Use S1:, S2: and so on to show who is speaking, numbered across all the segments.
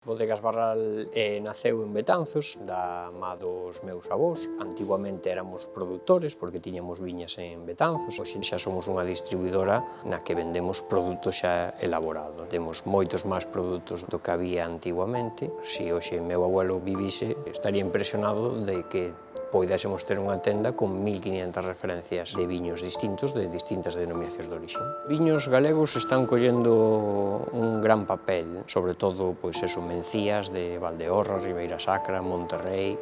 S1: Bodegas Barral naceu en Betanzos, da má dos meus avós. Antiguamente éramos produtores, porque tiñamos viñas en Betanzos. Hoxe xa somos unha distribuidora na que vendemos produtos xa elaborados. Temos moitos máis produtos do que había antiguamente. Se hoxe meu abuelo vivise, estaría impresionado de que poidésemos ter unha tenda con 1500 referencias de viños distintos de distintas denominacións de orixe. Viños galegos están collendo un gran papel, sobre todo, pois eso, Mencías de Valdeorras, Ribeira Sacra, Monterrei,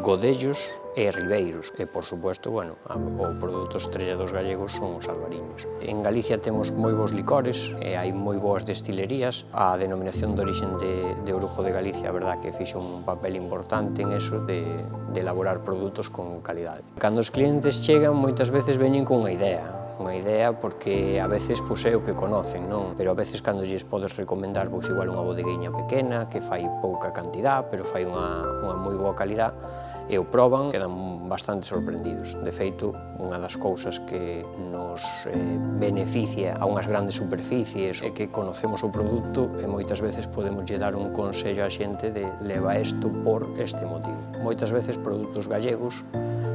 S1: Godellos e Ribeiros. E, por suposto, bueno, o produto estrella dos gallegos son os albariños. En Galicia temos moi bons licores, e hai moi boas destilerías. A denominación de orixe de Orujo de Galicia, a verdad que fixo un papel importante en eso de elaborar produtos con calidade. Cando os clientes chegan, moitas veces veñen con unha idea porque a veces pois é o que conocen, non? Pero a veces cando lles podes recomendar pois igual unha bodeguiña pequena que fai pouca cantidad, pero fai unha moi boa calidad, e o proban, quedan bastante sorprendidos. De feito, unha das cousas que nos beneficia a unhas grandes superficies é que conocemos o produto e moitas veces podemos lle dar un consello á xente de leva isto por este motivo. Moitas veces produtos gallegos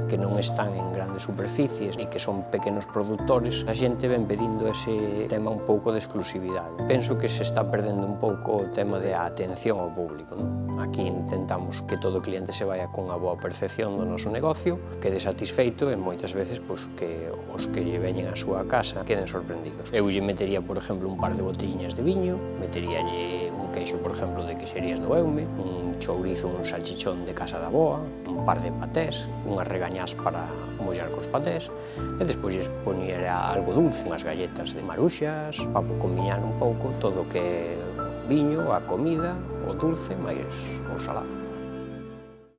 S1: que non están en grandes superficies e que son pequenos produtores, a xente ven pedindo ese tema un pouco de exclusividade. Penso que se está perdendo un pouco o tema de atención ao público, non? Aquí intentamos que todo cliente se vaya con unha boa percepción do noso negocio, quede satisfeito e moitas veces pois, que os que lle veñen á súa casa queden sorprendidos. Eu lle metería, por exemplo, un par de botelliñas de viño, meteríalle un queixo, por exemplo, de queixerías do Eume, un chourizo, un salchichón de Casa da Boa, un par de patés, unhas regañás para mollar cos patés, e despois lles poñera algo dulce, unhas galletas de maruxas, para combinar un pouco todo o que é viño, a comida, o dulce, máis o salado.